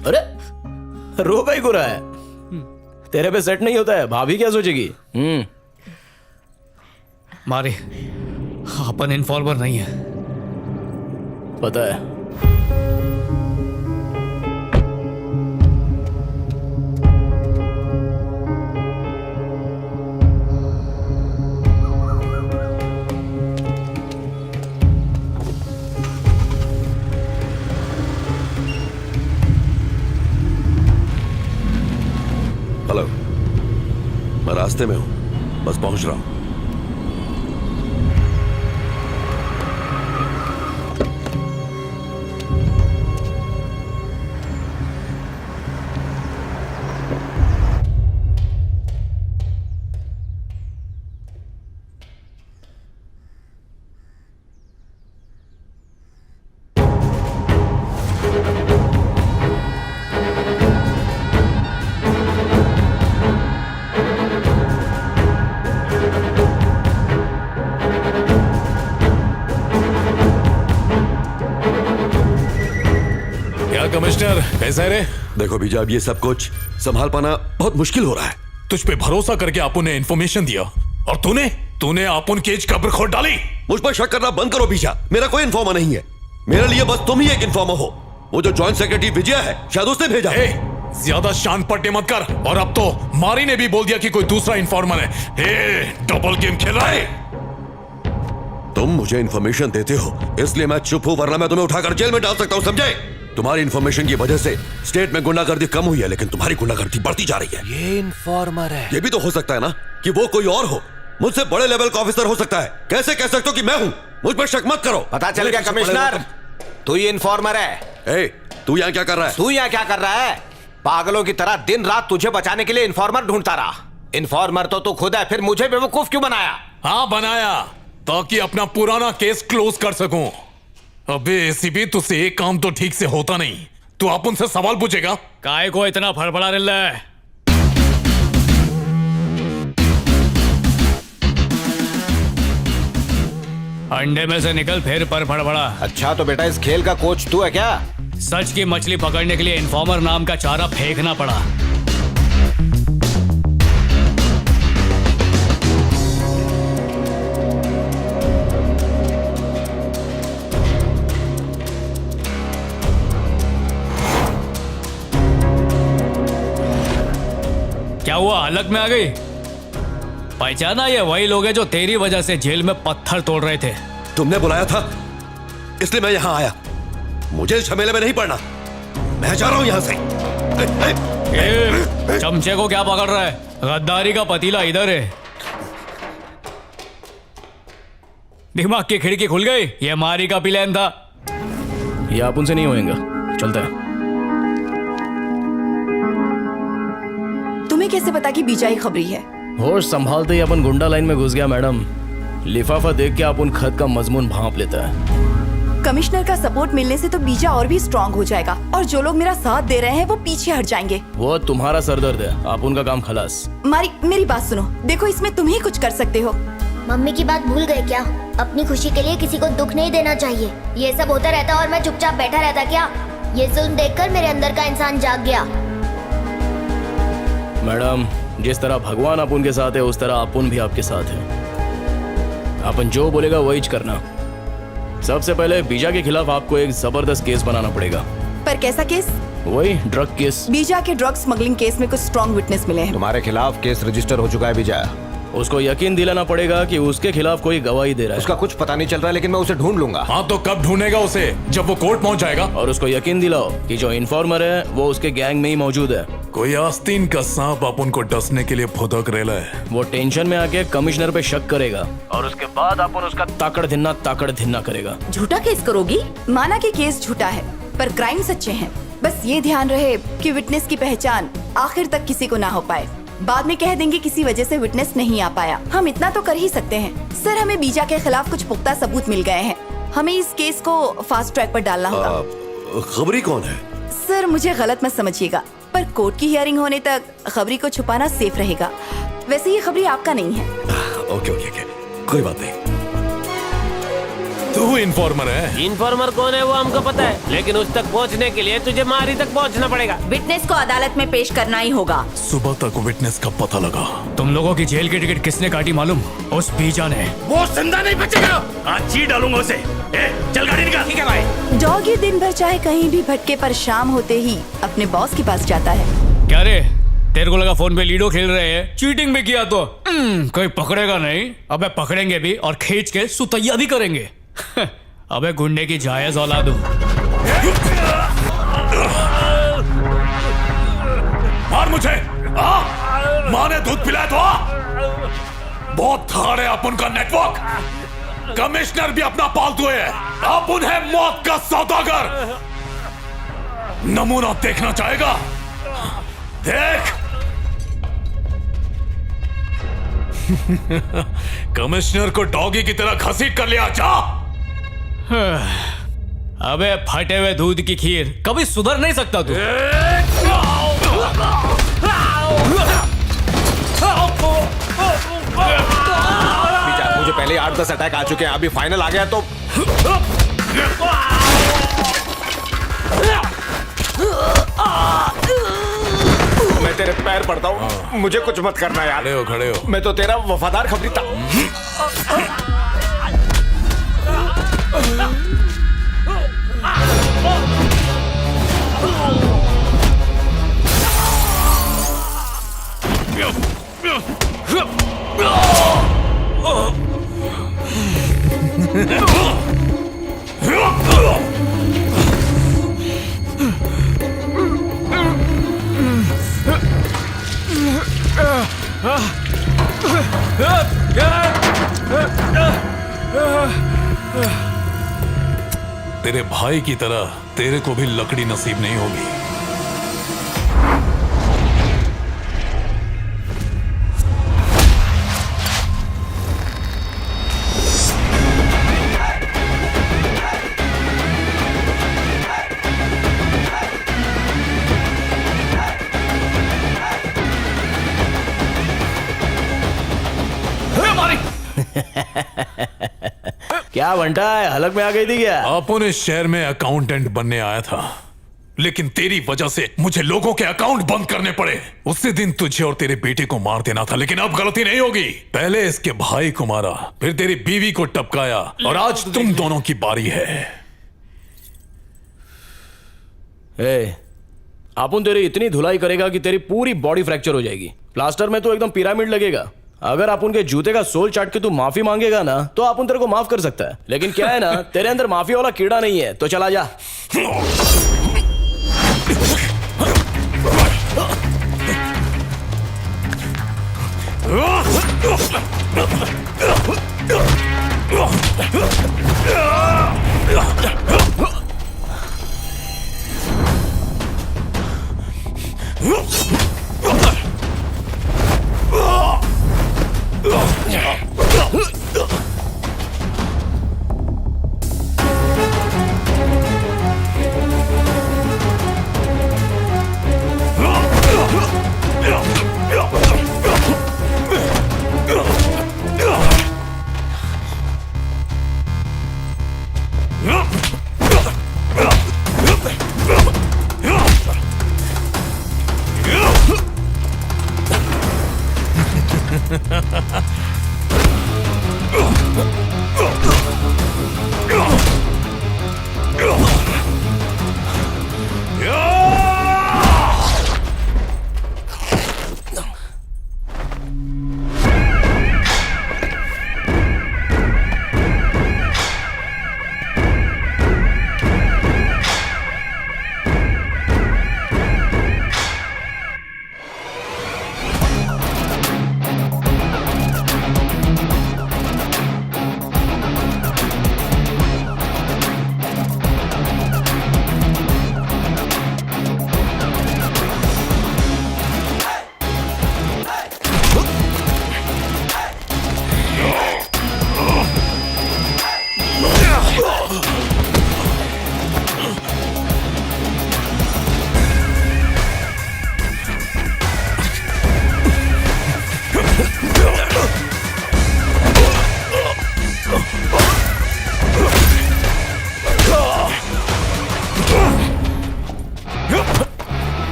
अरे रो का ही रहा है, तेरे पे सेट नहीं होता है, भाभी क्या सोचेगी? मारे अपन इन्फॉर्मर नहीं है। पता है। हेलो, मैं रास्ते में हूं, बस पहुंच रहा हूं। कमिश्नर कैसा है रे? देखो बीजा, अब ये सब कुछ संभाल पाना बहुत मुश्किल हो रहा है। तुझ पे भरोसा करके आपू ने इन्फॉर्मेशन दिया और तूने आपुन केज कब्र खोद डाली। मुझ पर शक करना बंद करो बीजा, मेरा कोई इन्फॉर्मर नहीं है। मेरे लिए बस तुम ही एक इन्फॉर्मर हो। वो जो जॉइंट सेक्रेटरी विजय है, शायद उसने भेजा। ज्यादा शान पट्टे मत कर। और अब तो मारी ने भी बोल दिया कि कोई दूसरा इन्फॉर्मर है। डबल गेम खेल रहा है। तुम मुझे इन्फॉर्मेशन देते हो इसलिए मैं चुप हूं, वरना मैं तुम्हें उठाकर जेल में डाल सकता हूं, समझे? तुम्हारी इन्फॉर्मेशन की वजह से स्टेट में गुंडागर्दी कम हुई है, लेकिन तुम्हारी गुंडागर्दी बढ़ती जा रही है। ये इन्फॉर्मर है। ये भी तो हो सकता है ना कि वो कोई और हो, मुझसे बड़े लेवल का ऑफिसर हो सकता है। कैसे कह सकते हो कि मैं हूं? मुझ पर शक मत करो। पता चल गया कमिश्नर, तू ही इन्फॉर्मर है। तू यहाँ क्या कर रहा है? तू यहाँ क्या कर रहा है? पागलों की तरह दिन रात तुझे बचाने के लिए इन्फॉर्मर ढूंढता रहा। इन्फॉर्मर तो तू खुद है, फिर मुझे बेवकूफ क्यों बनाया? हाँ बनाया, ताकि अपना पुराना केस क्लोज कर सकूं। अबे एसीपी, तुझसे एक काम तो ठीक से होता नहीं। तू आप उनसे सवाल पूछेगा। काय को इतना फड़फड़ा रहा है? अंडे में से निकल फिर पर फड़फड़ा। अच्छा तो बेटा इस खेल का कोच तू है क्या? सच की मछली पकड़ने के लिए इन्फॉर्मर नाम का चारा फेंकना पड़ा। क्या हुआ, हलक में आ गई? पहचाना? ये वही लोग हैं जो तेरी वजह से जेल में पत्थर तोड़ रहे थे। तुमने बुलाया था इसलिए मैं यहाँ आया। मुझे इस झमेले में नहीं पड़ना, मैं जा रहा हूँ यहाँ से। चमचे को क्या पकड़ रहा है? गद्दारी का पतीला इधर है। दिमाग की खिड़की खुल गई। ये मारी का प्लान था। ये आप उनसे नहीं होएगा, चलता है। तुम्हें कैसे पता कि बीजा ही खबरी है? होश संभालते ही अपन गुंडा लाइन में घुस गया मैडम। लिफाफा देख के अपन खत का मजमून भांप लेता है। कमिश्नर का सपोर्ट मिलने से तो बीजा और भी स्ट्रांग हो जाएगा और जो लोग मेरा साथ दे रहे हैं वो पीछे हट जाएंगे। वो तुम्हारा सरदर्द है, आप उनका काम खलास। मेरी बात सुनो, देखो इसमें तुम ही कुछ कर सकते हो। मम्मी की बात भूल गए क्या? अपनी खुशी के लिए किसी को दुख नहीं देना चाहिए। ये सब होता रहता और मैं चुपचाप बैठा रहता क्या? ये जुल्म देखकर मेरे अंदर का इंसान जाग गया। मैडम, जिस तरह भगवान अपन के साथ है उस तरह अपन भी आपके साथ है। अपन जो बोलेगा वही करना। सबसे पहले बीजा के खिलाफ आपको एक जबरदस्त केस बनाना पड़ेगा। पर कैसा केस? वही ड्रग केस। बीजा के ड्रग स्मगलिंग केस में कुछ स्ट्रॉन्ग विटनेस मिले हैं। तुम्हारे खिलाफ केस रजिस्टर हो चुका है बीजा। उसको यकीन दिलाना पड़ेगा कि उसके खिलाफ कोई गवाही दे रहा है। उसका कुछ पता नहीं चल रहा है, लेकिन मैं उसे ढूंढ लूंगा। हाँ तो कब ढूंढेगा उसे? जब वो कोर्ट पहुंच जाएगा। और उसको यकीन दिलाओ कि जो इन्फॉर्मर है वो उसके गैंग में ही मौजूद है। कोई आस्तीन का सांप अपन को डसने के लिए फुदक रेला है। वो टेंशन में आके कमिश्नर पे शक करेगा और उसके बाद अपन उसका ताकड़ धिन्ना करेगा। झूठा केस करोगी? माना कि केस झूठा है पर क्राइम सच्चे हैं। बस ये ध्यान रहे कि विटनेस की पहचान आखिर तक किसी को ना हो पाए। बाद में कह देंगे किसी वजह से विटनेस नहीं आ पाया। हम इतना तो कर ही सकते हैं। सर, हमें बीजा के खिलाफ कुछ पुख्ता सबूत मिल गए हैं। हमें इस केस को फास्ट ट्रैक पर डालना होगा। खबरी कौन है? सर, मुझे गलत मत समझिएगा, पर कोर्ट की हियरिंग होने तक खबरी को छुपाना सेफ रहेगा। वैसे ये खबरी आपका नहीं है। ओके, कोई बात नहीं। तू इन्फॉर्मर है? इन्फॉर्मर कौन है वो हमको पता है, लेकिन उस तक पहुंचने के लिए तुझे मारी तक पहुंचना पड़ेगा। विटनेस को अदालत में पेश करना ही होगा। सुबह तक विटनेस का पता लगा। तुम लोगों की जेल की टिकट किसने काटी मालूम? उस बीजा ने। वो जिंदा नहीं बचेगा, आज जी डालूंगा उसे। चल गाड़ी निकाल। ठीक है भाई। डॉगी दिन भर चाहे कहीं भी भटके पर शाम होते ही अपने बॉस के पास जाता है। क्या रे, तेरे को लगा फोन पे लूडो खेल रहे हैं? चीटिंग भी किया तो कोई पकड़ेगा नहीं। अबे पकड़ेंगे भी और खींच के सुतैया भी करेंगे। अबे गुंडे की जायज औलाद हूं। मार मुझे। माँ ने दूध पिलाया तो बहुत थाड़ है अपन का नेटवर्क। कमिश्नर भी अपना पालतू है, अपन है मौत का सौदागर। नमूना देखना चाहेगा? देख। कमिश्नर को डॉगी की तरह घसीट कर लिया। जा। अबे फटे हुए दूध की खीर, कभी सुधर नहीं सकता तू। मुझे पहले 8-10 अटैक आ चुके हैं, अभी फाइनल आ गया तो मैं तेरे पैर पड़ता हूँ, मुझे कुछ मत करना यार। खड़े हो। मैं तो तेरा वफादार खबरी था। तेरे भाई की तरह तेरे को भी लकड़ी नसीब नहीं होगी। क्या बंटा है, हलक में आ गई थी क्या? अपन इस शहर में अकाउंटेंट बनने आया था, लेकिन तेरी वजह से मुझे लोगों के अकाउंट बंद करने पड़े। उसी दिन तुझे और तेरे बेटे को मार देना था, लेकिन अब गलती नहीं होगी। पहले इसके भाई को मारा, फिर तेरी बीवी को टपकाया, और आज तुम दोनों की बारी है। अपन तेरी इतनी धुलाई करेगा कि तेरी पूरी बॉडी फ्रैक्चर हो जाएगी। प्लास्टर में तो एकदम पिरामिड लगेगा। अगर अपन के जूते का सोल चाट के तू माफी मांगेगा ना, तो अपन तेरे को माफ कर सकता है। लेकिन क्या है ना, तेरे अंदर माफी वाला कीड़ा नहीं है, तो चला जा।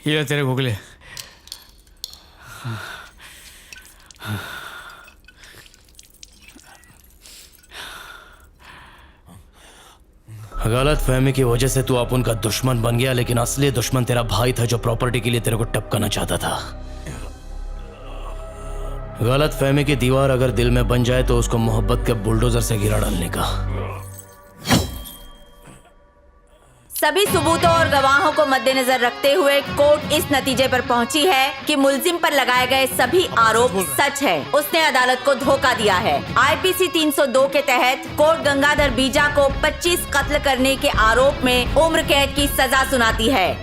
ये तेरे घुगले। गलत फहमी की वजह से तू अपुन का दुश्मन बन गया, लेकिन असली दुश्मन तेरा भाई था जो प्रॉपर्टी के लिए तेरे को टपकाना चाहता था। गलत फहमी की दीवार अगर दिल में बन जाए तो उसको मोहब्बत के बुलडोजर से गिरा डालने का। सभी सबूतों और गवाहों को मद्देनजर रखते हुए कोर्ट इस नतीजे पर पहुंची है कि मुलजिम पर लगाए गए सभी आरोप सच है। उसने अदालत को धोखा दिया है। आईपीसी 302 के तहत कोर्ट गंगाधर बीजा को 25 कत्ल करने के आरोप में उम्र कैद की सजा सुनाती है।